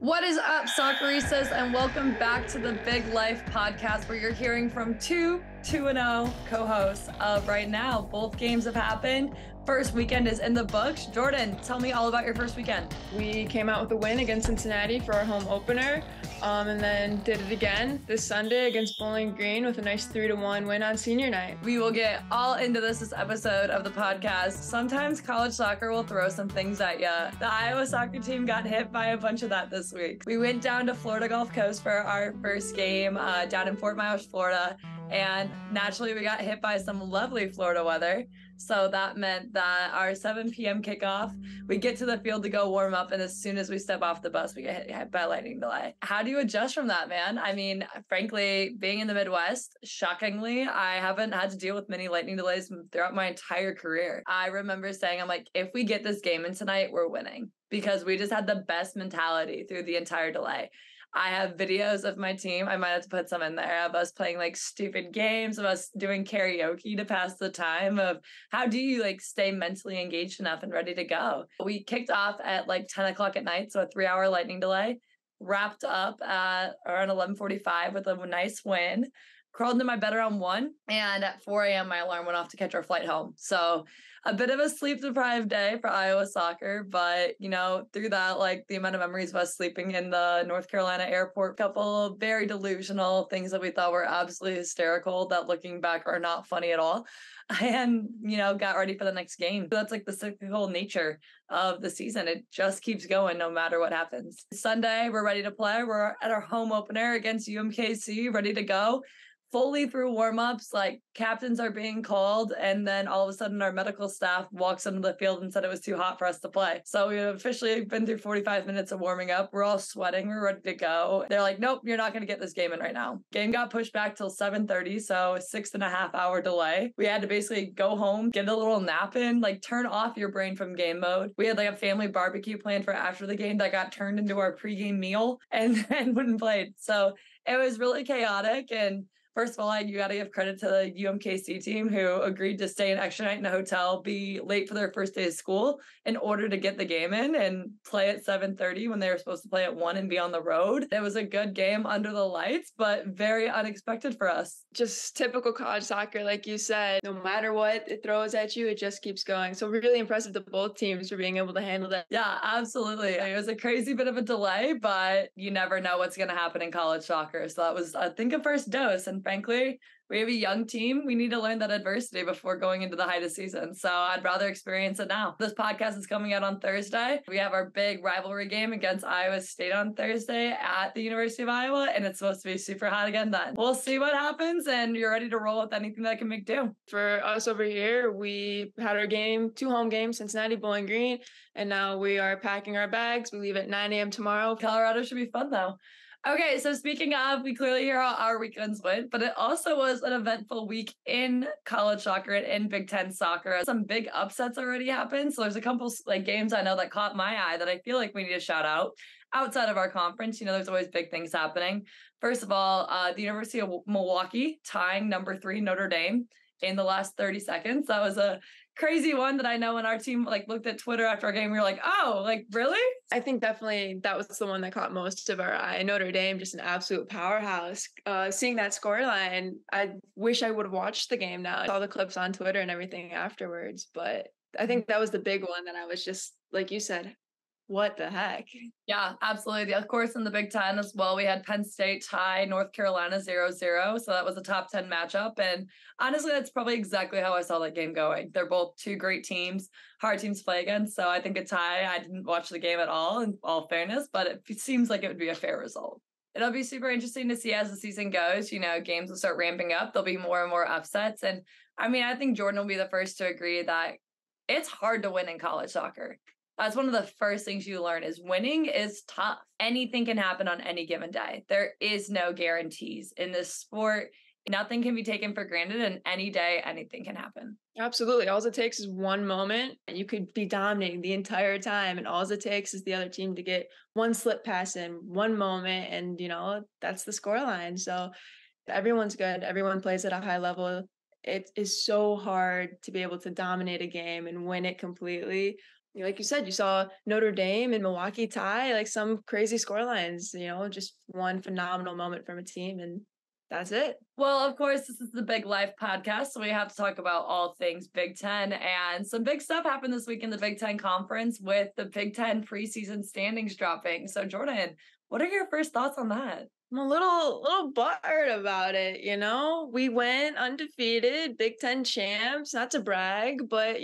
What is up, Socceristas, and welcome back to the Big Life podcast, where you're hearing from two 2-0 co-hosts of right now. Both games have happened. First weekend is in the books. Jordyn, tell me all about your first weekend. We came out with a win against Cincinnati for our home opener, and then did it again this Sunday against Bowling Green with a nice 3-1 win on senior night. We will get all into this episode of the podcast. Sometimes college soccer will throw some things at you. The Iowa soccer team got hit by a bunch of that this week. We went down to Florida Gulf Coast for our first game down in Fort Myers, Florida. And naturally, we got hit by some lovely Florida weather. So that meant that our 7 p.m. kickoff, we get to the field to go warm up. And as soon as we step off the bus, we get hit by a lightning delay. How do you adjust from that, man? I mean, frankly, being in the Midwest, shockingly, I haven't had to deal with many lightning delays throughout my entire career. I remember saying, I'm like, if we get this game in tonight, we're winning, because we just had the best mentality through the entire delay. I have videos of my team. I might have to put some in there of us playing like stupid games, of us doing karaoke to pass the time, of how do you like stay mentally engaged enough and ready to go. We kicked off at like 10 o'clock at night, so a 3-hour lightning delay, wrapped up at around 11:45 with a nice win. Crawled into my bed around 1, and at 4 a.m. my alarm went off to catch our flight home. So a bit of a sleep-deprived day for Iowa soccer, but, you know, through that, like, the amount of memories of us sleeping in the North Carolina airport, couple of very delusional things that we thought were absolutely hysterical that looking back are not funny at all, and, you know, got ready for the next game. That's like the cyclical nature of the season. It just keeps going no matter what happens. Sunday, we're ready to play. We're at our home opener against UMKC, ready to go. Fully through warm-ups, like captains are being called, and then all of a sudden our medical staff walks onto the field and said it was too hot for us to play. So we've officially been through 45 minutes of warming up. We're all sweating. We're ready to go. They're like, nope, you're not going to get this game in right now. Game got pushed back till 7:30, so a 6.5-hour delay. We had to basically go home, get a little nap in, like turn off your brain from game mode. We had like a family barbecue planned for after the game that got turned into our pregame meal and then went and played. So it was really chaotic. And first of all, you got to give credit to the UMKC team who agreed to stay an extra night in a hotel, be late for their first day of school in order to get the game in and play at 7:30 when they were supposed to play at 1 and be on the road. It was a good game under the lights, but very unexpected for us. Just typical college soccer, like you said. No matter what it throws at you, it just keeps going. So really impressive to both teams for being able to handle that. Yeah, absolutely. It was a crazy bit of a delay, but you never know what's going to happen in college soccer. So that was, I think, a first dose. And frankly, we have a young team. We need to learn that adversity before going into the height of season. So I'd rather experience it now. This podcast is coming out on Thursday. We have our big rivalry game against Iowa State on Thursday at the University of Iowa, and it's supposed to be super hot again then. We'll see what happens, and you're ready to roll with anything that can make do. For us over here, we had our game, 2 home games, Cincinnati, Bowling Green, and now we are packing our bags. We leave at 9 a.m. tomorrow. Colorado should be fun, though. Okay, so speaking of, we clearly hear how our weekends went, but it also was an eventful week in college soccer and in Big Ten soccer. Some big upsets already happened, so there's a couple like games I know that caught my eye that I feel like we need to shout out outside of our conference. You know, there's always big things happening. First of all, the University of Milwaukee tying number 3 Notre Dame in the last 30 seconds. That was a crazy one that I know when our team like looked at Twitter after our game, we were like, oh, like really? I think definitely that was the one that caught most of our eye. Notre Dame, just an absolute powerhouse. Seeing that scoreline, I wish I would have watched the game now. I saw the clips on Twitter and everything afterwards, but I think that was the big one that I was just, like you said, what the heck? Yeah, absolutely. Of course, in the Big Ten as well, we had Penn State tie North Carolina 0-0. So that was a top 10 matchup. And honestly, that's probably exactly how I saw that game going. They're both 2 great teams, hard teams to play against. So I think a tie, I didn't watch the game at all, in all fairness, but it seems like it would be a fair result. It'll be super interesting to see as the season goes. You know, games will start ramping up. There'll be more and more upsets. And I mean, I think Jordyn will be the first to agree that it's hard to win in college soccer. That's one of the first things you learn is winning is tough. Anything can happen on any given day. There is no guarantees in this sport. Nothing can be taken for granted, and any day, anything can happen. Absolutely. All it takes is one moment. You could be dominating the entire time, and all it takes is the other team to get one slip pass in, one moment, and, you know, that's the scoreline. So everyone's good. Everyone plays at a high level. It is so hard to be able to dominate a game and win it completely. Like you said, you saw Notre Dame and Milwaukee tie, like some crazy score lines, just one phenomenal moment from a team, and that's it. Well, of course, this is the Big Life podcast, so we have to talk about all things Big Ten. And some big stuff happened this week in the Big Ten Conference with the Big Ten preseason standings dropping. So, Jordyn, what are your first thoughts on that? I'm a little butthurt about it, We went undefeated, Big Ten champs, not to brag, but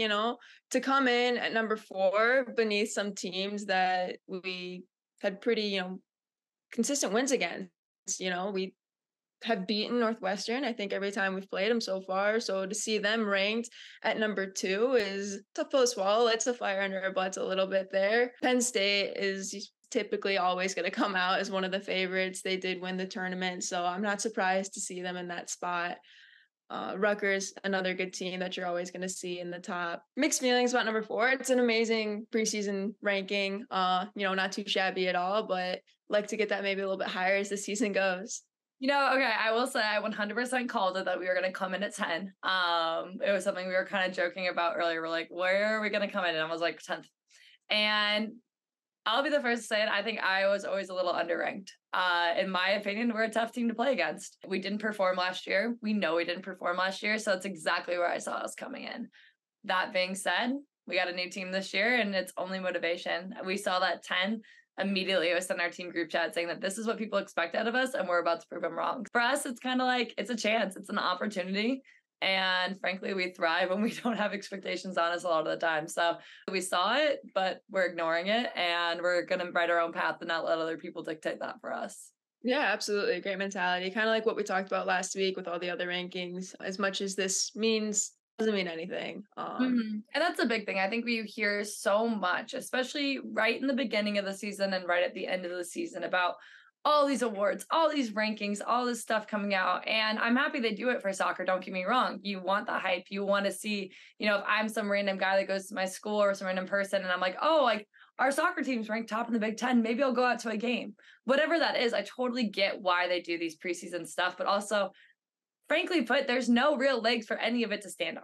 to come in at number 4 beneath some teams that we had pretty, consistent wins against. We have beaten Northwestern, I think, every time we've played them so far. So to see them ranked at number 2 is tough to swallow. It's a fire under our butts a little bit there. Penn State is typically always going to come out as one of the favorites. They did win the tournament, so I'm not surprised to see them in that spot. Rutgers, another good team that you're always going to see in the top. Mixed feelings about number 4. It's an amazing preseason ranking. Not too shabby at all, but like to get that maybe a little bit higher as the season goes. Okay, I will say I 100% called it that we were going to come in at 10. It was something we were kind of joking about earlier. We're like, where are we going to come in? And I was like, 10th. And I'll be the first to say it. I think I was always a little underranked. In my opinion, we're a tough team to play against. We didn't perform last year. We know we didn't perform last year. So it's exactly where I saw us coming in. That being said, we got a new team this year and it's only motivation. We saw that 10. Immediately I was in our team group chat saying that this is what people expect out of us and we're about to prove them wrong. For us, it's kind of like it's a chance, it's an opportunity. And frankly, we thrive when we don't have expectations on us a lot of the time. So we saw it, but we're ignoring it and we're going to write our own path and not let other people dictate that for us. Yeah, absolutely. Great mentality. Kind of like what we talked about last week with all the other rankings. As much as this doesn't mean anything. And that's a big thing. I think we hear so much, especially right in the beginning of the season and right at the end of the season about all these awards, all these rankings, all this stuff coming out. And I'm happy they do it for soccer. Don't get me wrong. You want the hype. You want to see, if I'm some random guy that goes to my school or some random person and I'm like, oh, like our soccer team's ranked top in the Big Ten. Maybe I'll go out to a game. Whatever that is, I totally get why they do these preseason stuff. But also, frankly put, there's no real legs for any of it to stand on.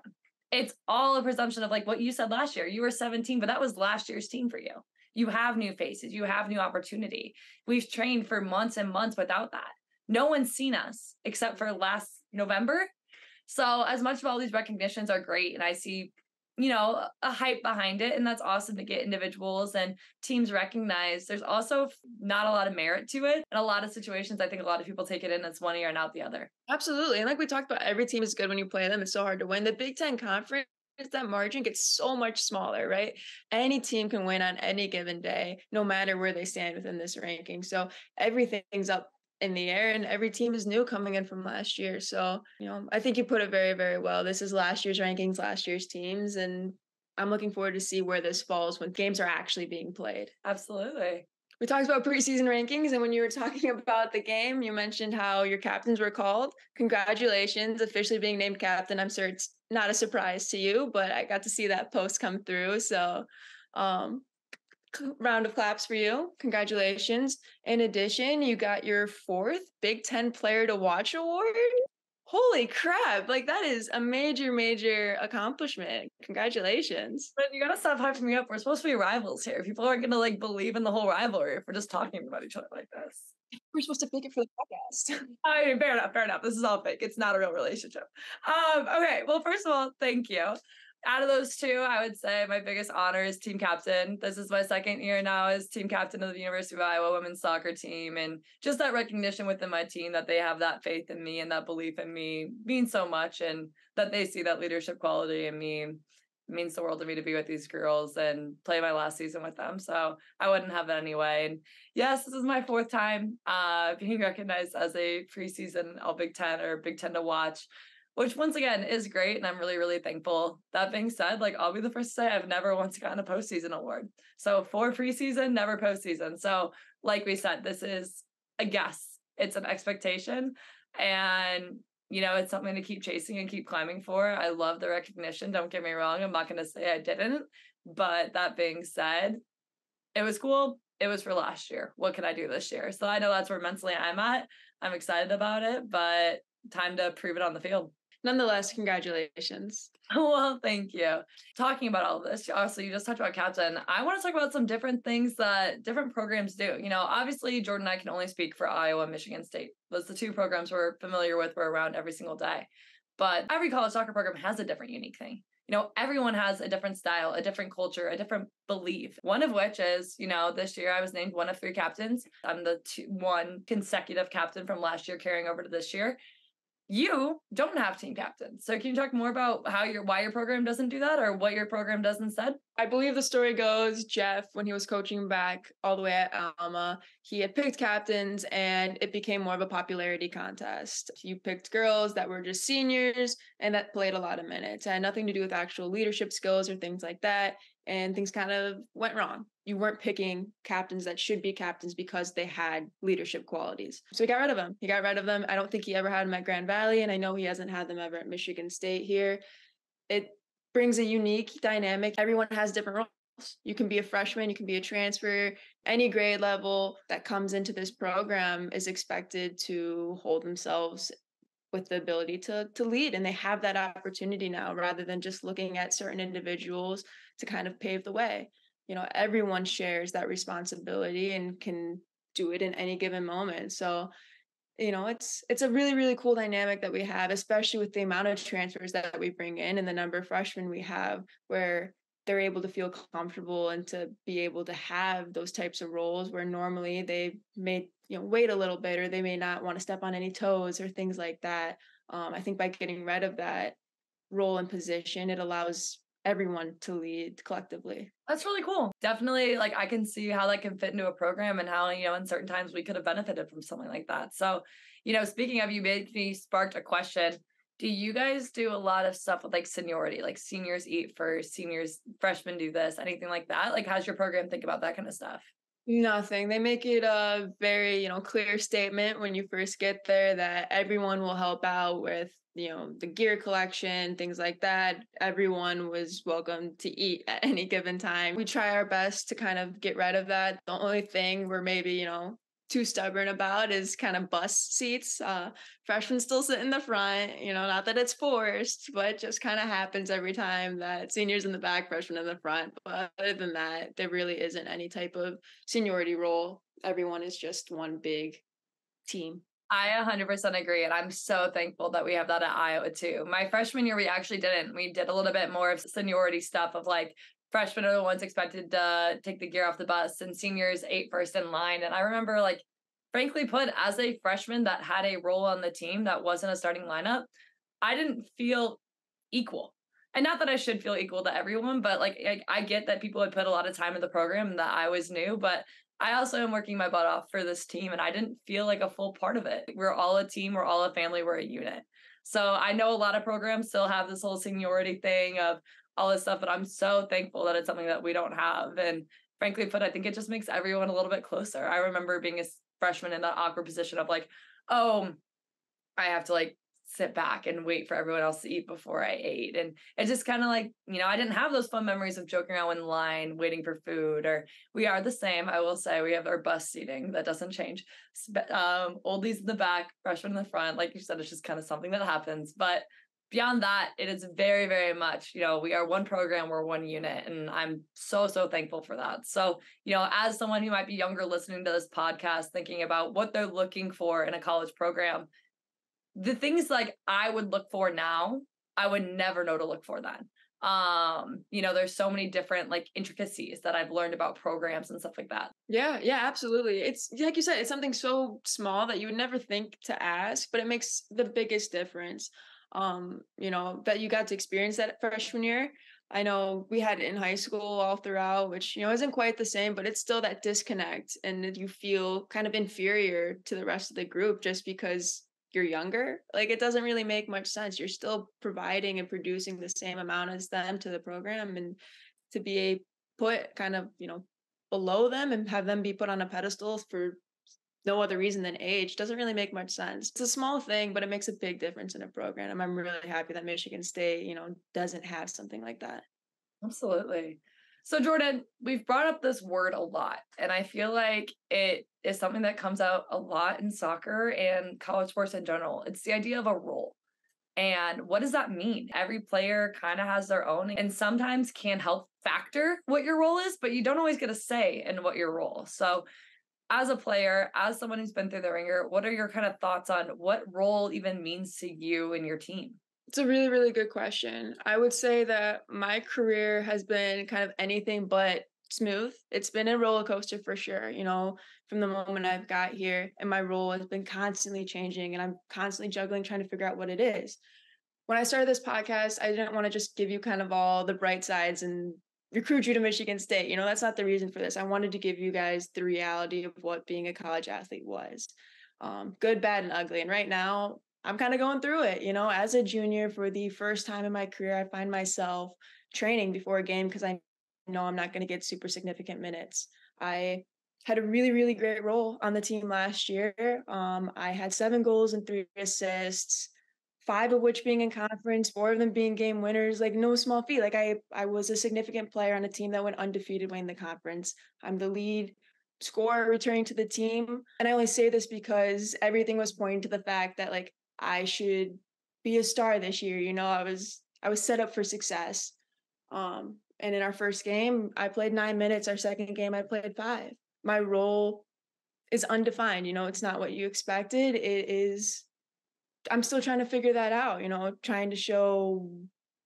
It's all a presumption of like what you said last year. You were 17, but that was last year's team for you. You have new faces. You have new opportunity. We've trained for months and months without that. No one's seen us except for last November. So as much of all these recognitions are great, and I see, a hype behind it, and that's awesome to get individuals and teams recognized. There's also not a lot of merit to it. In a lot of situations, I think a lot of people take it in as one ear and out the other. Absolutely. And like we talked about, every team is good when you play them. It's so hard to win. The Big Ten Conference, that margin gets so much smaller, right? Any team can win on any given day, no matter where they stand within this ranking. So everything's up in the air and every team is new coming in from last year. So, I think you put it very, very well. This is last year's rankings, last year's teams, and I'm looking forward to see where this falls when games are actually being played. Absolutely. We talked about preseason rankings, and when you were talking about the game, you mentioned how your captains were called. Congratulations, officially being named captain. I'm sure it's not a surprise to you, but I got to see that post come through. So, round of claps for you. Congratulations. In addition, you got your 4th Big Ten Player to Watch award. Holy crap. Like, that is a major, major accomplishment. Congratulations. But you gotta stop hyping me up. We're supposed to be rivals here. People aren't gonna believe in the whole rivalry if we're just talking about each other like this. We're supposed to fake it for the podcast. I mean, fair enough. This is all fake. It's not a real relationship. Okay. Well, first of all, thank you. Out of those two, I would say my biggest honor is team captain. This is my 2nd year now as team captain of the University of Iowa women's soccer team. And just that recognition within my team that they have that faith in me and that belief in me means so much. And that they see that leadership quality in me means the world to me to be with these girls and play my last season with them. So I wouldn't have it anyway. And yes, this is my 4th time being recognized as a preseason All Big Ten or Big Ten to Watch, which once again is great. And I'm really, really thankful. That being said, I'll be the first to say I've never once gotten a postseason award. So 4 preseason, never postseason. So like we said, this is a guess. It's an expectation. And, it's something to keep chasing and keep climbing for. I love the recognition. Don't get me wrong. I'm not going to say I didn't. But that being said, it was cool. It was for last year. What can I do this year? So I know that's where mentally I'm at. I'm excited about it, but time to prove it on the field. Nonetheless, congratulations. Well, thank you. Talking about all this, also, you just talked about captain. I want to talk about some different things that different programs do. Obviously, Jordyn and I can only speak for Iowa and Michigan State. Those are the two programs we're familiar with. We're around every single day. But every college soccer program has a different unique thing. Everyone has a different style, a different culture, a different belief. One of which is, this year I was named one of 3 captains. I'm the one consecutive captain from last year carrying over to this year. You don't have team captains. So can you talk more about why your program doesn't do that, or what your program does instead? I believe the story goes, Jeff, when he was coaching back all the way at Alma, he had picked captains and it became more of a popularity contest. You picked girls that were just seniors and that played a lot of minutes. It had nothing to do with actual leadership skills or things like that. And things kind of went wrong. You weren't picking captains that should be captains because they had leadership qualities. So he got rid of them. I don't think he ever had them at Grand Valley, and I know he hasn't had them ever at Michigan State here. It brings a unique dynamic. Everyone has different roles. You can be a freshman, you can be a transfer, any grade level that comes into this program is expected to hold themselves with the ability to lead, and they have that opportunity now rather than just looking at certain individuals to kind of pave the way. Everyone shares that responsibility and can do it in any given moment. So it's a really, really cool dynamic that we have, especially with the amount of transfers that we bring in and the number of freshmen we have, where they're able to feel comfortable and to be able to have those types of roles where normally they may wait a little bit, or they may not want to step on any toes or things like that. I think by getting rid of that role and position, it allows everyone to lead collectively. That's really cool. Definitely, I can see how that can fit into a program, and how, in certain times we could have benefited from something like that. So, speaking of, you made me sparked a question. Do you guys do a lot of stuff with seniority, like seniors eat first, seniors, freshmen do this, anything like that? How's your program think about that kind of stuff? Nothing. They make it a very, clear statement when you first get there that everyone will help out with, the gear collection, things like that. Everyone was welcome to eat at any given time. We try our best to kind of get rid of that. The only thing we're maybe, too stubborn about is kind of bus seats. Freshmen still sit in the front, not that it's forced, but it just kind of happens every time that seniors in the back, freshmen in the front. But other than that, there really isn't any type of seniority role. Everyone is just one big team. I 100% agree. And I'm so thankful that we have that at Iowa too. My freshman year, we actually didn't. We did a little bit more of seniority stuff of freshmen are the ones expected to take the gear off the bus, and seniors ate first in line. And I remember, frankly put, as a freshman that had a role on the team that wasn't a starting lineup, I didn't feel equal. And not that I should feel equal to everyone, but I get that people had put a lot of time in the program and that I was new, but I also am working my butt off for this team, and I didn't feel like a full part of it. We're all a team, we're all a family, we're a unit. So I know a lot of programs still have this whole seniority thing of all this stuff, but I'm so thankful that it's something that we don't have. And frankly put, I think it just makes everyone a little bit closer. I remember being a freshman in that awkward position of oh, I have to sit back and wait for everyone else to eat before I ate. And it's just kind of I didn't have those fun memories of joking around in line, waiting for food. Or we are the same. I will say we have our bus seating that doesn't change. Oldies in the back, freshmen in the front. Like you said, it's just kind of something that happens. But beyond that, it is very, very much, we are one program, we're one unit. And I'm so, so thankful for that. So, as someone who might be younger listening to this podcast, thinking about what they're looking for in a college program, the things I would look for now, I would never know to look for then. There's so many different intricacies that I've learned about programs and stuff like that. Yeah, absolutely. It's like you said, it's something so small that you would never think to ask, but it makes the biggest difference. That you got to experience that freshman year. I know we had it in high school all throughout, which, isn't quite the same, but it's still that disconnect, and you feel kind of inferior to the rest of the group just because you're younger. It doesn't really make much sense. You're still providing and producing the same amount as them to the program, and to be put kind of, below them and have them be put on a pedestal for no other reason than age doesn't really make much sense. It's a small thing, but it makes a big difference in a program. And I'm really happy that Michigan State, doesn't have something like that. Absolutely. So Jordyn, we've brought up this word a lot, and I feel like it is something that comes out a lot in soccer and college sports in general. It's the idea of a role. And what does that mean? Every player kind of has their own and sometimes can help factor what your role is, but you don't always get a say in what your role. So as a player, as someone who's been through the ringer, what are your kind of thoughts on what role even means to you and your team? It's a really, really good question. I would say that my career has been kind of anything but smooth. It's been a roller coaster for sure, from the moment I've got here, and my role has been constantly changing, and I'm constantly juggling, trying to figure out what it is. When I started this podcast, I didn't want to just give you kind of all the bright sides and recruit you to Michigan State. That's not the reason for this. I wanted to give you guys the reality of what being a college athlete was, good, bad, and ugly. And right now, I'm kind of going through it. As a junior, for the first time in my career, I find myself training before a game because I know I'm not going to get super significant minutes. I had a really, really great role on the team last year. I had 7 goals and 3 assists, 5 of which being in conference, 4 of them being game winners. Like, no small feat. Like, I was a significant player on a team that went undefeated winning the conference. I'm the lead scorer returning to the team. And I only say this because everything was pointing to the fact that, like, I should be a star this year. I was set up for success. And in our first game, I played 9 minutes. Our second game, I played 5. My role is undefined. It's not what you expected. It is, I'm still trying to figure that out, trying to show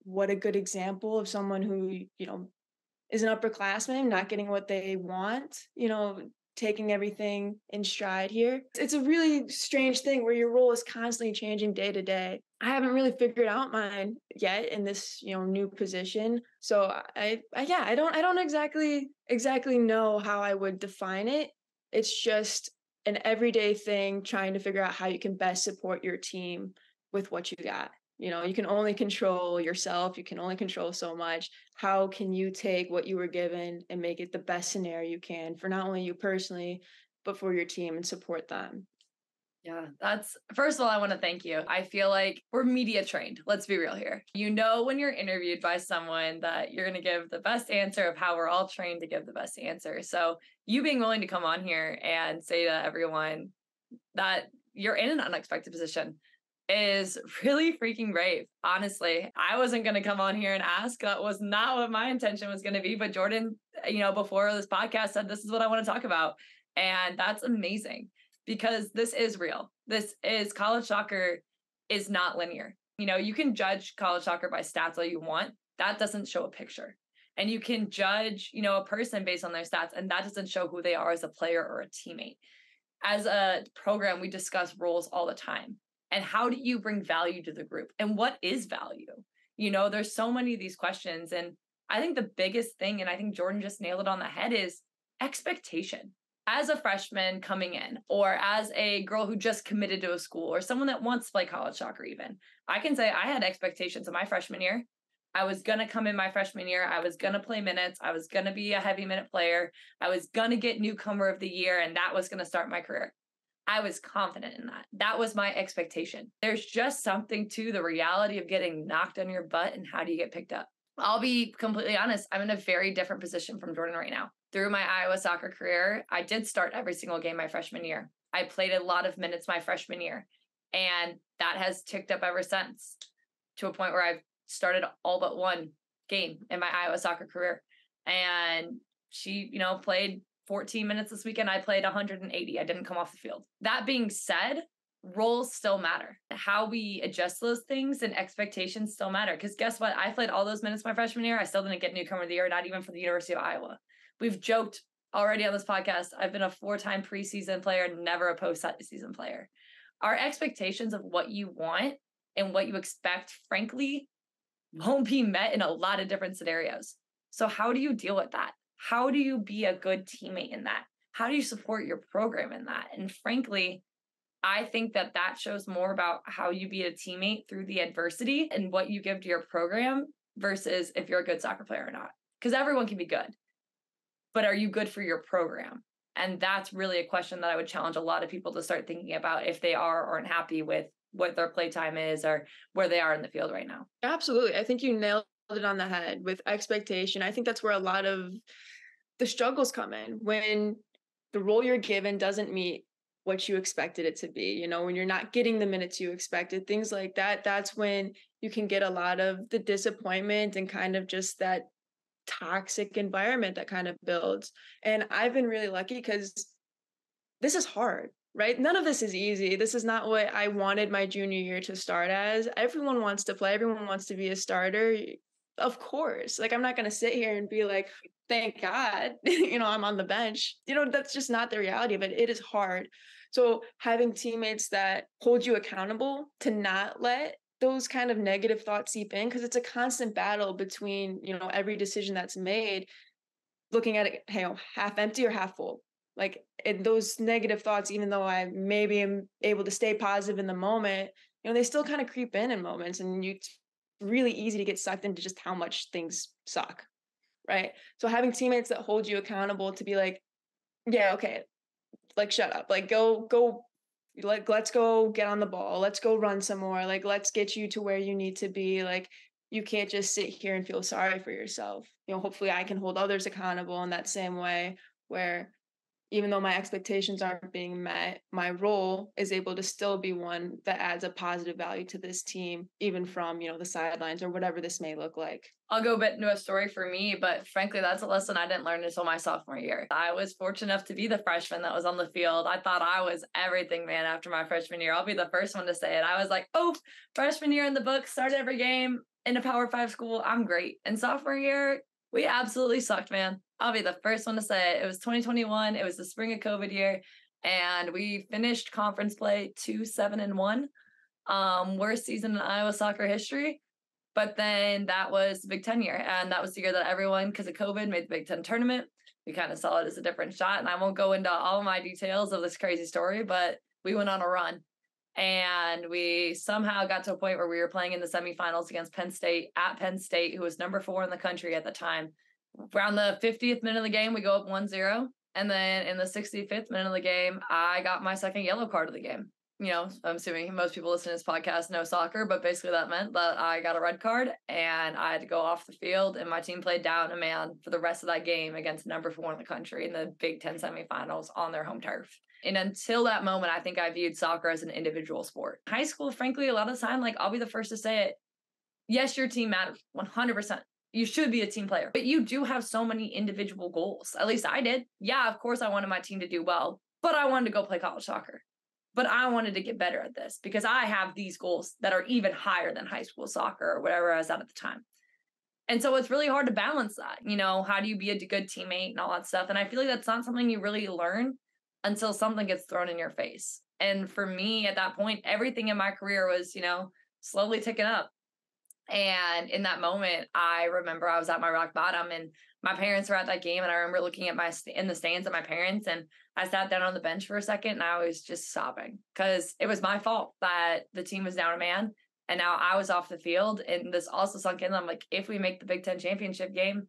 what a good example of someone who, is an upperclassman, not getting what they want, taking everything in stride here. It's a really strange thing where your role is constantly changing day to day. I haven't really figured out mine yet in this, new position. So I don't exactly know how I would define it. It's just an everyday thing, trying to figure out how you can best support your team with what you got. You can only control yourself. You can only control so much. How can you take what you were given and make it the best scenario you can for not only you personally, but for your team and support them? Yeah, that's first of all, I want to thank you. I feel like we're media trained. Let's be real here. When you're interviewed by someone that you're going to give the best answer of how we're all trained to give the best answer. So you being willing to come on here and say to everyone that you're in an unexpected position is really freaking brave. Honestly, I wasn't going to come on here and ask. That was not what my intention was going to be. But Jordyn, before this podcast said, this is what I want to talk about. And that's amazing because this is real. College soccer is not linear. You can judge college soccer by stats all you want. That doesn't show a picture. And you can judge, a person based on their stats, and that doesn't show who they are as a player or a teammate. As a program, we discuss roles all the time. And how do you bring value to the group? And what is value? There's so many of these questions. And I think the biggest thing, and I think Jordyn just nailed it on the head, is expectation. As a freshman coming in, or as a girl who just committed to a school, or someone that wants to play college soccer even, I can say I had expectations in my freshman year. I was going to come in my freshman year. I was going to play minutes. I was going to be a heavy minute player. I was going to get newcomer of the year, and that was going to start my career. I was confident in that. That was my expectation. There's just something to the reality of getting knocked on your butt and how do you get picked up? I'll be completely honest. I'm in a very different position from Jordyn right now. Through my Iowa soccer career, I did start every single game my freshman year. I played a lot of minutes my freshman year, and that has ticked up ever since to a point where I've started all but one game in my Iowa soccer career. And she, played 14 minutes this weekend. I played 180. I didn't come off the field. That being said, roles still matter. How we adjust those things and expectations still matter. Because guess what? I played all those minutes my freshman year. I still didn't get newcomer of the year, not even for the University of Iowa. We've joked already on this podcast. I've been a 4-time preseason player, never a postseason player. Our expectations of what you want and what you expect, frankly, won't be met in a lot of different scenarios. So how do you deal with that? How do you be a good teammate in that? How do you support your program in that? And frankly, I think that shows more about how you be a teammate through the adversity and what you give to your program versus if you're a good soccer player or not. Because everyone can be good, but are you good for your program? And that's really a question that I would challenge a lot of people to start thinking about if they are or aren't happy with what their playtime is or where they are in the field right now. Absolutely. I think you nailed it on the head with expectation. I think that's where a lot of the struggles come in, when the role you're given doesn't meet what you expected it to be. You know, when you're not getting the minutes you expected, things like that, that's when you can get a lot of the disappointment and kind of just that toxic environment that kind of builds. And I've been really lucky because this is hard, right? None of this is easy. This is not what I wanted my junior year to start as. Everyone wants to play, everyone wants to be a starter. Of course. Like, I'm not going to sit here and be like, thank God, I'm on the bench. That's just not the reality of it. It is hard. So having teammates that hold you accountable to not let those kind of negative thoughts seep in, because it's a constant battle between, every decision that's made, looking at it, half empty or half full. Like, and those negative thoughts, even though I maybe am able to stay positive in the moment, they still kind of creep in moments, and it's really easy to get sucked into just how much things suck, right? So having teammates that hold you accountable to be like, yeah, okay, like, shut up, like, go, like, let's go get on the ball, let's go run some more, like, let's get you to where you need to be. Like, you can't just sit here and feel sorry for yourself. Hopefully I can hold others accountable in that same way, where even though my expectations aren't being met, my role is able to still be one that adds a positive value to this team, even from, the sidelines or whatever this may look like. I'll go a bit into a story for me, but frankly, that's a lesson I didn't learn until my sophomore year. I was fortunate enough to be the freshman that was on the field. I thought I was everything, man, after my freshman year. I'll be the first one to say it. I was like, oh, freshman year in the book, started every game in a Power 5 school. I'm great. And sophomore year, we absolutely sucked, man. I'll be the first one to say it. It was 2021. It was the spring of COVID year. And we finished conference play 2-7-1. Worst season in Iowa soccer history. But then that was the Big Ten year. And that was the year that everyone, because of COVID, made the Big Ten tournament. We kind of saw it as a different shot. And I won't go into all my details of this crazy story, but we went on a run. And we somehow got to a point where we were playing in the semifinals against Penn State, at Penn State, who was number 4 in the country at the time. Around the 50th minute of the game, we go up 1-0. And then in the 65th minute of the game, I got my second yellow card of the game. I'm assuming most people listening to this podcast know soccer, but basically that meant that I got a red card and I had to go off the field, and my team played down a man for the rest of that game against number 4 in the country in the Big Ten semifinals on their home turf. And until that moment, I think I viewed soccer as an individual sport. High school, frankly, a lot of the time, like, I'll be the first to say it. Yes, your team matters 100%. You should be a team player, but you do have so many individual goals. At least I did. Yeah, of course I wanted my team to do well, but I wanted to go play college soccer. But I wanted to get better at this because I have these goals that are even higher than high school soccer or whatever I was at the time. And so it's really hard to balance that. How do you be a good teammate and all that stuff? And I feel like that's not something you really learn until something gets thrown in your face. And for me at that point, everything in my career was, slowly ticking up. And in that moment, I remember I was at my rock bottom, and my parents were at that game. And I remember looking at in the stands at my parents, and I sat down on the bench for a second, and I was just sobbing because it was my fault that the team was down a man. And now I was off the field. And this also sunk in. I'm like, if we make the Big Ten championship game,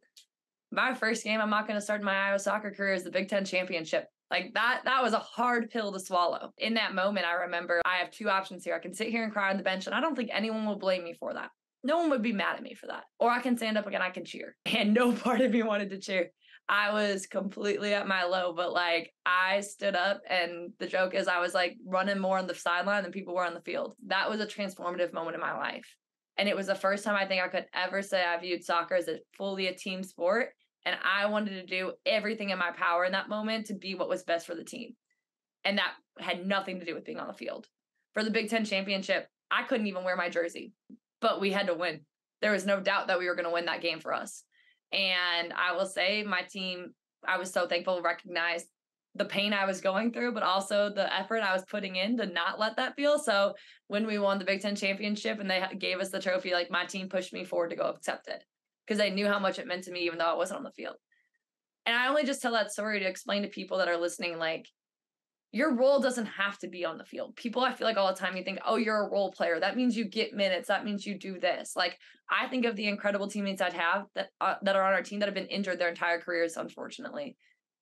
my first game, I'm not going to start my Iowa soccer career as the Big Ten championship. Like that was a hard pill to swallow. In that moment, I remember I have 2 options here. I can sit here and cry on the bench, and I don't think anyone will blame me for that. No one would be mad at me for that. Or I can stand up and I can cheer. And no part of me wanted to cheer. I was completely at my low, but like I stood up, and the joke is I was like running more on the sideline than people were on the field. That was a transformative moment in my life. And it was the first time I think I could ever say I viewed soccer as fully a team sport. And I wanted to do everything in my power in that moment to be what was best for the team. And that had nothing to do with being on the field. For the Big Ten championship, I couldn't even wear my jersey, but we had to win. There was no doubt that we were going to win that game for us. And I will say my team, I was so thankful to recognize the pain I was going through, but also the effort I was putting in to not let that feel. So when we won the Big Ten championship and they gave us the trophy, like my team pushed me forward to go accept it because they knew how much it meant to me, even though I wasn't on the field. And I only just tell that story to explain to people that are listening, like, your role doesn't have to be on the field. People, I feel like all the time, you think, oh, you're a role player. That means you get minutes. That means you do this. Like, I think of the incredible teammates I'd have that are on our team that have been injured their entire careers, unfortunately,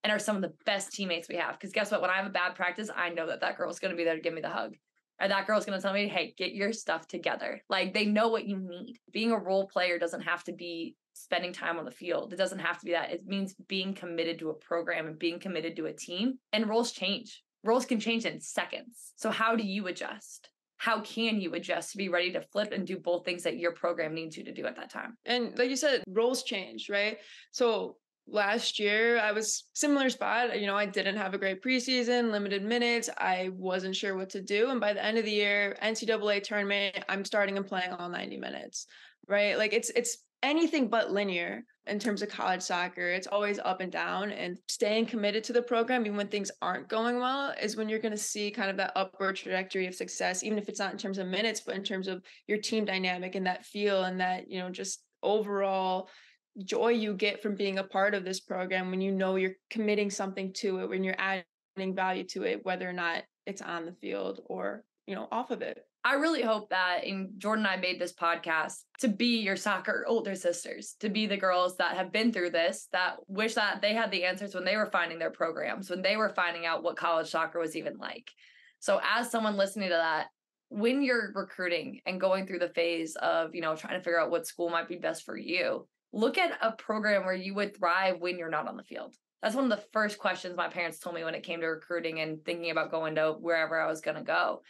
and are some of the best teammates we have. Because guess what? When I have a bad practice, I know that girl's going to be there to give me the hug. Or that girl's going to tell me, hey, get your stuff together. Like, they know what you need. Being a role player doesn't have to be spending time on the field. It doesn't have to be that. It means being committed to a program and being committed to a team. And roles change. roles can change in seconds. So how do you adjust? How can you adjust to be ready to flip and do both things that your program needs you to do at that time? And like you said, roles change, right? So last year I was similar spot. I didn't have a great preseason, limited minutes. I wasn't sure what to do. And by the end of the year, NCAA tournament, I'm starting and playing all 90 minutes, right? Like it's anything but linear in terms of college soccer. It's always up and down, and staying committed to the program, even when things aren't going well, is when you're going to see kind of that upward trajectory of success, even if it's not in terms of minutes, but in terms of your team dynamic and that feel and that, just overall joy you get from being a part of this program when you're committing something to it, when you're adding value to it, whether or not it's on the field or, off of it. I really hope that Jordyn and I made this podcast to be your soccer older sisters, to be the girls that have been through this, that wish that they had the answers when they were finding their programs, when they were finding out what college soccer was even like. So as someone listening to that, when you're recruiting and going through the phase of, trying to figure out what school might be best for you, look at a program where you would thrive when you're not on the field. That's one of the first questions my parents told me when it came to recruiting and thinking about going to wherever I was going to go.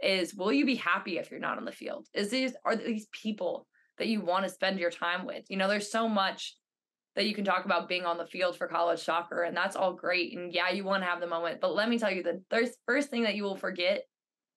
Is, will you be happy if you're not on the field? Are these people that you want to spend your time with? There's so much that you can talk about being on the field for college soccer, and that's all great. And yeah, you want to have the moment, but let me tell you, the first thing that you will forget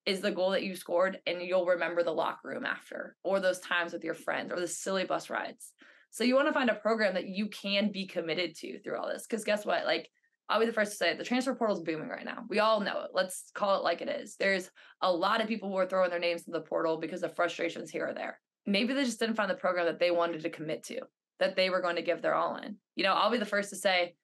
is the goal that you scored, and you'll remember the locker room after, or those times with your friends, or the silly bus rides. So you want to find a program that you can be committed to through all this, because guess what? Like, I'll be the first to say it. The transfer portal is booming right now. We all know it. Let's call it like it is. There's a lot of people who are throwing their names to the portal because of frustrations here or there. Maybe they just didn't find the program that they wanted to commit to, that they were going to give their all in. I'll be the first to say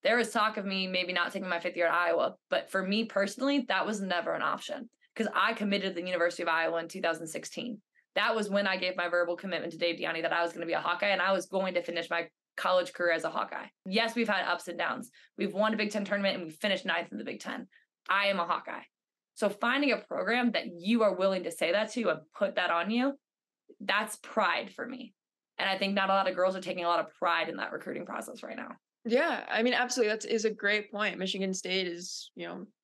there was talk of me maybe not taking my fifth year at Iowa. But for me personally, that was never an option because I committed to the University of Iowa in 2016. That was when I gave my verbal commitment to Dave Deani that I was going to be a Hawkeye and I was going to finish my college career as a Hawkeye. Yes, we've had ups and downs. We've won a Big Ten tournament and we finished ninth in the Big Ten. I am a Hawkeye. So finding a program that you are willing to say that to and put that on you, that's pride for me. And I think not a lot of girls are taking a lot of pride in that recruiting process right now. Yeah, I mean, absolutely. That is a great point. Michigan State is,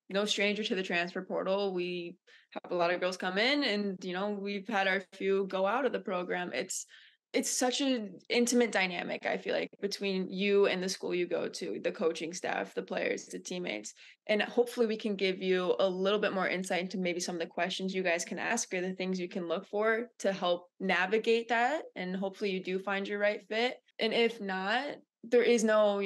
no stranger to the transfer portal. We have a lot of girls come in and, we've had our few go out of the program. It's such an intimate dynamic, I feel like, between you and the school you go to, the coaching staff, the players, the teammates. And hopefully we can give you a little bit more insight into maybe some of the questions you guys can ask or the things you can look for to help navigate that. And hopefully you do find your right fit. And if not, there is no,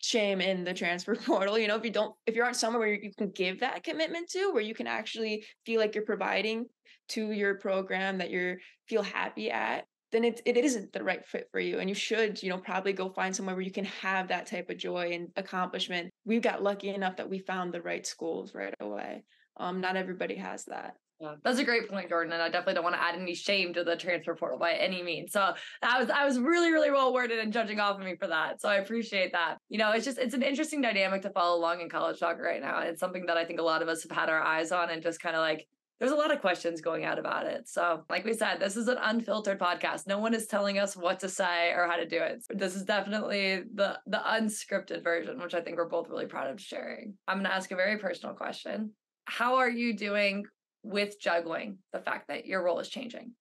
shame in the transfer portal. If you aren't somewhere where you can give that commitment to, where you can actually feel like you're providing to your program that you feel happy at, then it isn't the right fit for you. And you should, probably go find somewhere where you can have that type of joy and accomplishment. We got lucky enough that we found the right schools right away. Not everybody has that. Yeah, that's a great point, Jordyn. And I definitely don't want to add any shame to the transfer portal by any means. So I was really, really well worded and judging off of me for that. So I appreciate that. It's an interesting dynamic to follow along in college soccer right now. It's something that I think a lot of us have had our eyes on and just kind of like, there's a lot of questions going out about it. So like we said, this is an unfiltered podcast. No one is telling us what to say or how to do it. This is definitely the unscripted version, which I think we're both really proud of sharing. I'm going to ask a very personal question. How are you doing with juggling the fact that your role is changing?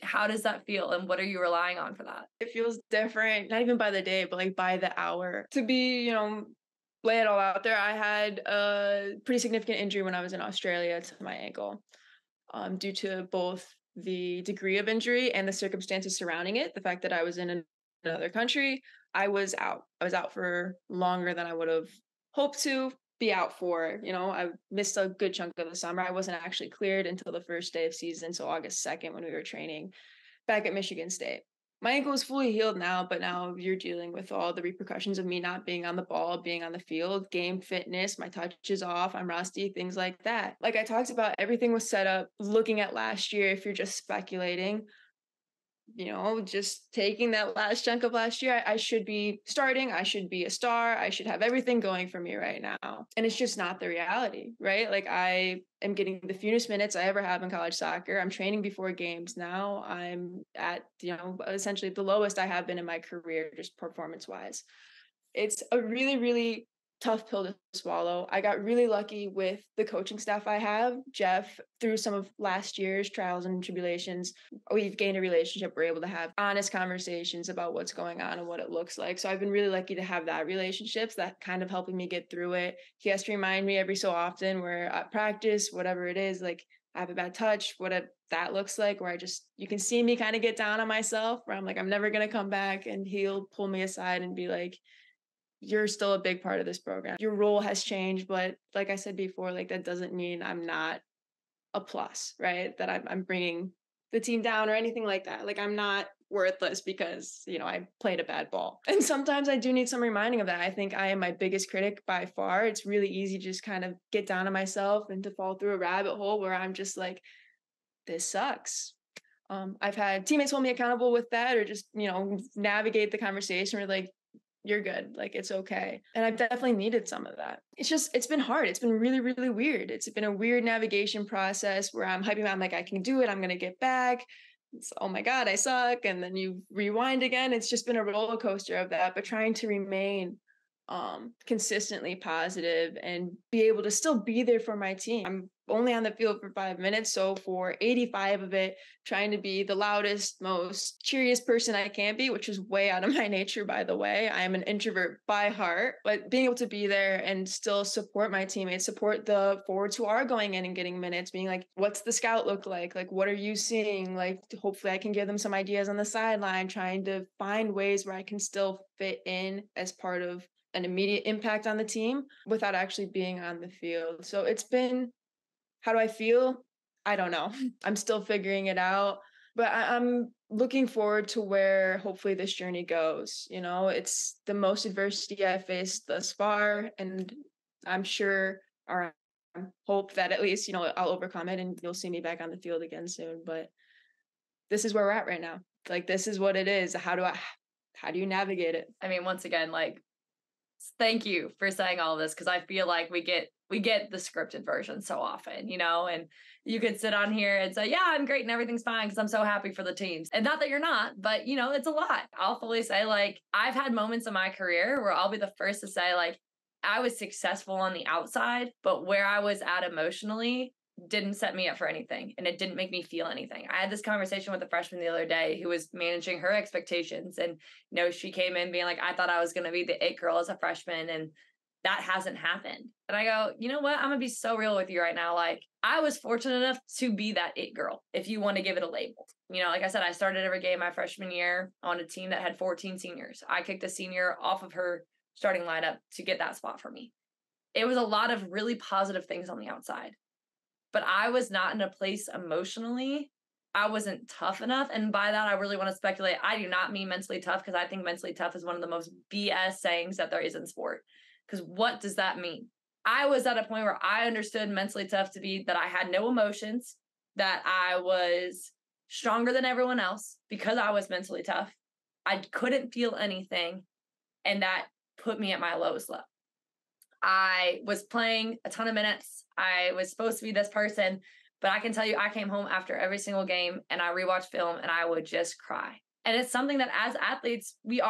How does that feel and what are you relying on for that? It feels different, not even by the day, but like by the hour. To be, lay it all out there, I had a pretty significant injury when I was in Australia to my ankle. Due to both the degree of injury and the circumstances surrounding it, the fact that I was in another country, I was out. I was out for longer than I would have hoped to be out for. I missed a good chunk of the summer. I wasn't actually cleared until the first day of season, so August 2nd when we were training back at Michigan State. My ankle is fully healed now, but now you're dealing with all the repercussions of me not being on the ball, being on the field, game fitness, my touch is off, I'm rusty, things like that. Like I talked about, everything was set up looking at last year. If you're just speculating, just taking that last chunk of last year, I should be starting, I should be a star, I should have everything going for me right now. And it's just not the reality, right? Like I am getting the fewest minutes I ever have in college soccer. I'm training before games now. I'm at, essentially the lowest I have been in my career, just performance wise. It's a really, really tough pill to swallow. I got really lucky with the coaching staff I have. Jeff, through some of last year's trials and tribulations, we've gained a relationship. We're able to have honest conversations about what's going on and what it looks like. So I've been really lucky to have that relationships that kind of helping me get through it. He has to remind me every so often where at practice, whatever it is, like I have a bad touch, that looks like, where you can see me kind of get down on myself, where I'm like, I'm never going to come back. And he'll pull me aside and be like, you're still a big part of this program. Your role has changed, but like I said before, like that doesn't mean I'm not a plus, right? That I'm bringing the team down or anything like that. Like I'm not worthless because, I played a bad ball. And sometimes I do need some reminding of that. I think I am my biggest critic by far. It's really easy to just kind of get down on myself and to fall through a rabbit hole where I'm just like, this sucks. I've had teammates hold me accountable with that, or just, navigate the conversation where like, you're good. Like, it's okay. And I've definitely needed some of that. It's been hard. It's been really, really weird. It's been a weird navigation process where I'm hyping, I'm like, I can do it. I'm going to get back. It's, oh my God, I suck. And then you rewind again. It's just been a roller coaster of that, but trying to remain consistently positive and be able to still be there for my team. I'm only on the field for 5 minutes. So for 85 of it, trying to be the loudest, most cheeriest person I can be, which is way out of my nature, by the way. I am an introvert by heart, but being able to be there and still support my teammates, support the forwards who are going in and getting minutes, being like, what's the scout look like? Like, what are you seeing? Like, hopefully I can give them some ideas on the sideline, trying to find ways where I can still fit in as part of an immediate impact on the team without actually being on the field. So it's been, how do I feel? I don't know. I'm still figuring it out, but I'm looking forward to where hopefully this journey goes. It's the most adversity I've faced thus far, and I'm sure, or I hope that at least, I'll overcome it and you'll see me back on the field again soon. But this is where we're at right now. Like, this is what it is. How do you navigate it? I mean, once again, like, thank you for saying all this, because I feel like we get the scripted version so often, and you could sit on here and say, yeah, I'm great and everything's fine because I'm so happy for the teams. And not that you're not, but it's a lot. I'll fully say, like, I've had moments in my career where I'll be the first to say, like, I was successful on the outside, but where I was at emotionally didn't set me up for anything, and it didn't make me feel anything. I had this conversation with a freshman the other day who was managing her expectations, and she came in being like, I thought I was going to be the it girl as a freshman, and that hasn't happened. And I go, you know what? I'm going to be so real with you right now. Like, I was fortunate enough to be that it girl, if you want to give it a label. Like I said, I started every game my freshman year on a team that had 14 seniors. I kicked a senior off of her starting lineup to get that spot for me. It was a lot of really positive things on the outside, but I was not in a place emotionally. I wasn't tough enough. And by that, I really want to speculate. I do not mean mentally tough, because I think mentally tough is one of the most BS sayings that there is in sport. Because what does that mean? I was at a point where I understood mentally tough to be that I had no emotions, that I was stronger than everyone else because I was mentally tough. I couldn't feel anything, and that put me at my lowest low. I was playing a ton of minutes. I was supposed to be this person, but I can tell you, I came home after every single game and I rewatched film and I would just cry. And it's something that as athletes, we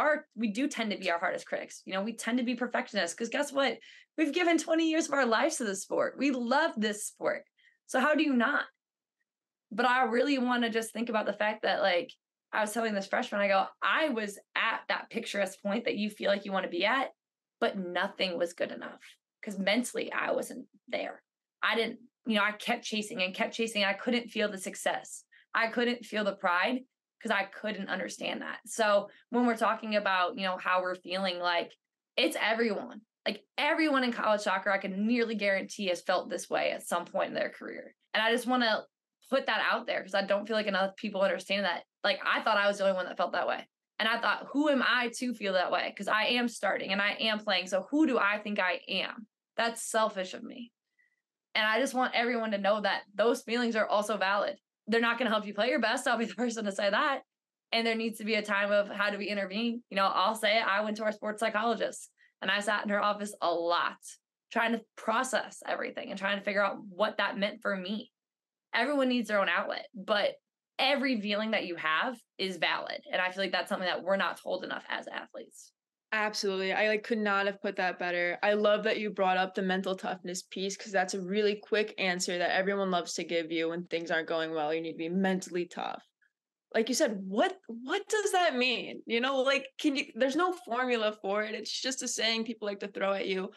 do tend to be our hardest critics. We tend to be perfectionists, because guess what? We've given 20 years of our lives to this sport. We love this sport. So how do you not? But I really want to just think about the fact that, like, I was telling this freshman, I go, I was at that picturesque point that you feel like you want to be at, but nothing was good enough, because mentally I wasn't there. I didn't, I kept chasing and kept chasing. I couldn't feel the success. I couldn't feel the pride, because I couldn't understand that. So when we're talking about, how we're feeling, like, it's everyone. Like, everyone in college soccer, I can nearly guarantee, has felt this way at some point in their career. And I just want to put that out there, because I don't feel like enough people understand that. Like, I thought I was the only one that felt that way. And I thought, who am I to feel that way? Because I am starting and I am playing. So who do I think I am? That's selfish of me. And I just want everyone to know that those feelings are also valid. They're not going to help you play your best. I'll be the person to say that. And there needs to be a time of, how do we intervene? I'll say it. I went to our sports psychologist and I sat in her office a lot, trying to process everything and trying to figure out what that meant for me. Everyone needs their own outlet, but every feeling that you have is valid. And I feel like that's something that we're not told enough as athletes. Absolutely. I could not have put that better. I love that you brought up the mental toughness piece because that's a really quick answer that everyone loves to give you when things aren't going well. You need to be mentally tough. Like you said, what does that mean? Can you there's no formula for it. It's just a saying people like to throw at you.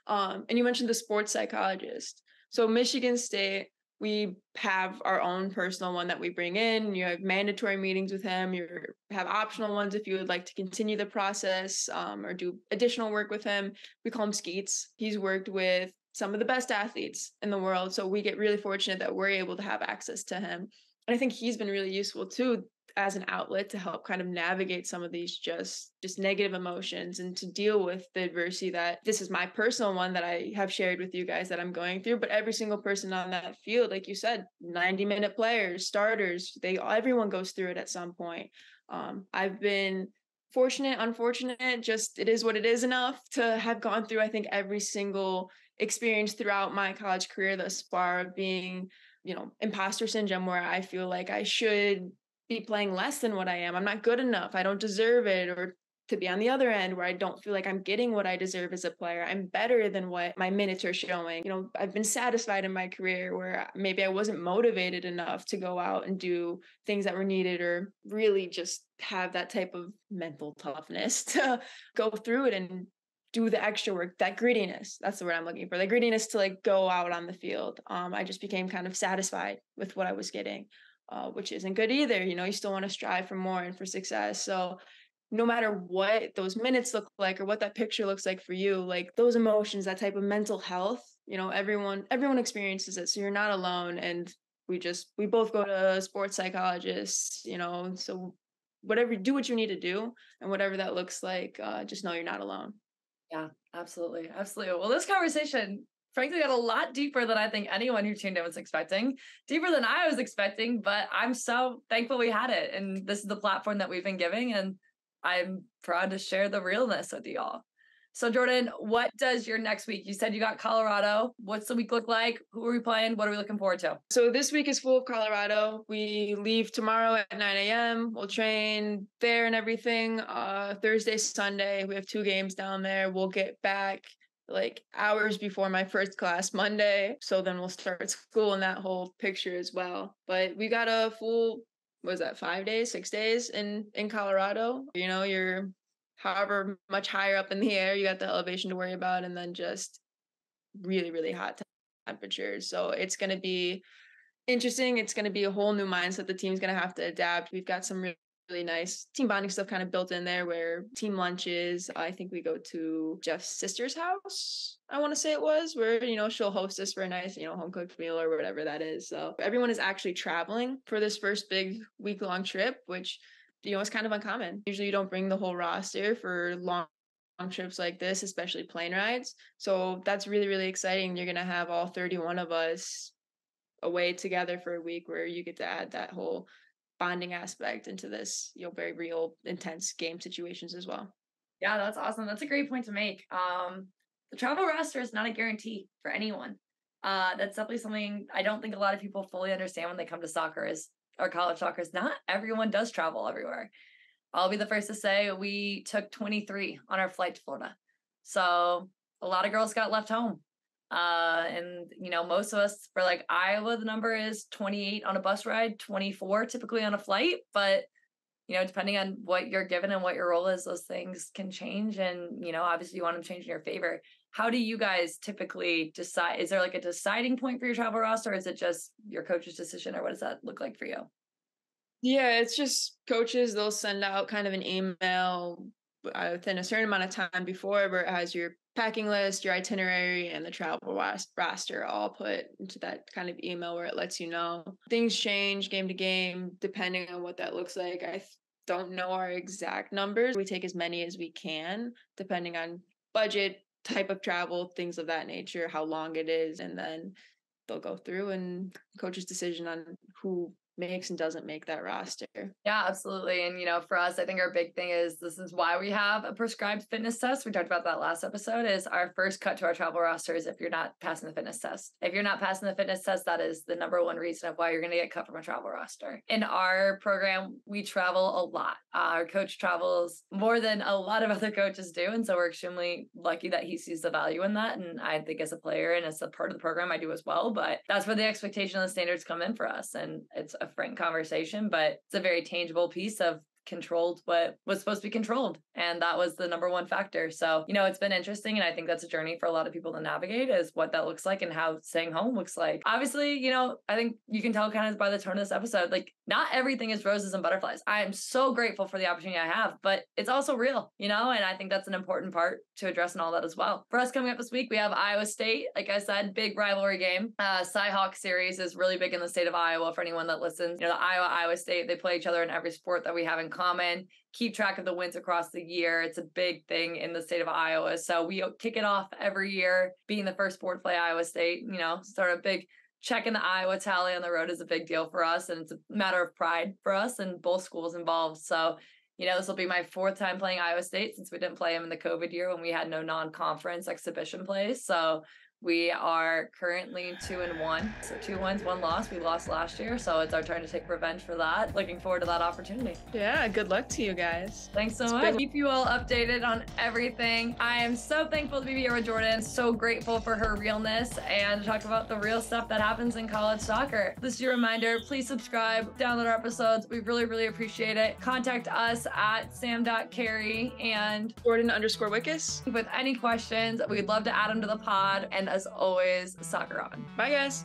And you mentioned the sports psychologist. So Michigan State, we have our own personal one that we bring in. You have mandatory meetings with him. You have optional ones if you would like to continue the process, or do additional work with him. We call him Skeets. He's worked with some of the best athletes in the world. So we get really fortunate that we're able to have access to him. And I think he's been really useful too as an outlet to help kind of navigate some of these just negative emotions and to deal with the adversity that this is my personal one that I have shared with you guys that I'm going through. But every single person on that field, like you said, 90-minute players, starters, everyone goes through it at some point. I've been fortunate, unfortunate, just it is what it is enough to have gone through, I think, every single experience throughout my college career thus far of being, imposter syndrome, where I feel like I should be playing less than what I am. I'm not good enough. I don't deserve it. Or to be on the other end where I don't feel like I'm getting what I deserve as a player. I'm better than what my minutes are showing. I've been satisfied in my career where maybe I wasn't motivated enough to go out and do things that were needed or really just have that type of mental toughness to go through it and do the extra work, that grittiness. That's the word I'm looking for. The grittiness to go out on the field. I just became kind of satisfied with what I was getting, which isn't good either. You still want to strive for more and for success. So no matter what those minutes look like or what that picture looks like for you, those emotions, that type of mental health, everyone experiences it. So you're not alone. And we both go to sports psychologists, so do what you need to do and whatever that looks like, just know you're not alone. Yeah, absolutely. Absolutely. Well, this conversation frankly got a lot deeper than I think anyone who tuned in was expecting, deeper than I was expecting, but I'm so thankful we had it. And this is the platform that we've been giving, and I'm proud to share the realness with you all. So Jordyn, what does your next week? You said you got Colorado. What's the week look like? Who are we playing? What are we looking forward to? So this week is full of Colorado. We leave tomorrow at 9 a.m. We'll train there and everything. Thursday, Sunday, we have 2 games down there. We'll get back hours before my first class Monday. So then we'll start school in that whole picture as well. But we got a full, what is that, 5 days, 6 days in Colorado. You're however much higher up in the air, you got the elevation to worry about, and then just really, really hot temperatures. So it's going to be interesting. It's going to be a whole new mindset the team's going to have to adapt. We've got some really nice team bonding stuff kind of built in there, where team lunches, I think we go to Jeff's sister's house, I want to say it was, where she'll host us for a nice home cooked meal or whatever that is. So everyone is actually traveling for this first big week-long trip, which is kind of uncommon. Usually you don't bring the whole roster for long trips like this, especially plane rides. So that's really, really exciting. You're going to have all 31 of us away together for a week, where you get to add that whole bonding aspect into this, very real, intense game situations as well. Yeah, that's awesome. That's a great point to make. The travel roster is not a guarantee for anyone. That's definitely something I don't think a lot of people fully understand when they come to soccer or college soccer. Is not everyone does travel everywhere. I'll be the first to say we took 23 on our flight to Florida. So a lot of girls got left home. And most of us for Iowa, the number is 28 on a bus ride, 24 typically on a flight. But, depending on what you're given and what your role is, those things can change. And, obviously you want them to change in your favor. How do you guys typically decide? Is there a deciding point for your travel roster? Or is it just your coach's decision, or what does that look like for you? Yeah, it's just coaches. They'll send out kind of an email within a certain amount of time before, where it has your packing list, your itinerary, and the travel roster all put into that kind of email, where it lets you know. Things change game to game depending on what that looks like. I don't know our exact numbers. We take as many as we can depending on budget, type of travel, things of that nature, how long it is, and then they'll go through and coach's decision on who makes and doesn't make that roster. Yeah, absolutely. And, for us, I think our big thing is this is why we have a prescribed fitness test. We talked about that last episode is our first cut to our travel rosters if you're not passing the fitness test. If you're not passing the fitness test, that is the number one reason of why you're going to get cut from a travel roster. In our program, we travel a lot. Our coach travels more than a lot of other coaches do. And so we're extremely lucky that he sees the value in that. And I think as a player and as a part of the program, I do as well. But that's where the expectation and the standards come in for us. And it's a frank conversation, but it's a very tangible piece of controlled what was supposed to be controlled. And that was the number one factor. So, it's been interesting. And I think that's a journey for a lot of people to navigate is what that looks like and how staying home looks like. Obviously, I think you can tell kind of by the tone of this episode, like not everything is roses and butterflies. I am so grateful for the opportunity I have, but it's also real, and I think that's an important part to address and all that as well. For us coming up this week, we have Iowa State. Like I said, big rivalry game. Cy-Hawk series is really big in the state of Iowa for anyone that listens. The Iowa State, they play each other in every sport that we have in common. Keep track of the wins across the year. It's a big thing in the state of Iowa. So we kick it off every year, being the first sport to play Iowa State, sort of big checking the Iowa tally on the road is a big deal for us. And it's a matter of pride for us and both schools involved. So, this will be my fourth time playing Iowa State since we didn't play them in the COVID year when we had no non-conference exhibition plays. So we are currently 2-1. So 2 wins, 1 loss. We lost last year. So it's our turn to take revenge for that. Looking forward to that opportunity. Yeah, good luck to you guys. Thanks so much. Keep you all updated on everything. I am so thankful to be here with Jordyn. So grateful for her realness and to talk about the real stuff that happens in college soccer. This is your reminder. Please subscribe, download our episodes. We really, really appreciate it. Contact us at sam.cary and Jordyn_Wickes with any questions. We'd love to add them to the pod. And as always, soccer on. Bye, guys.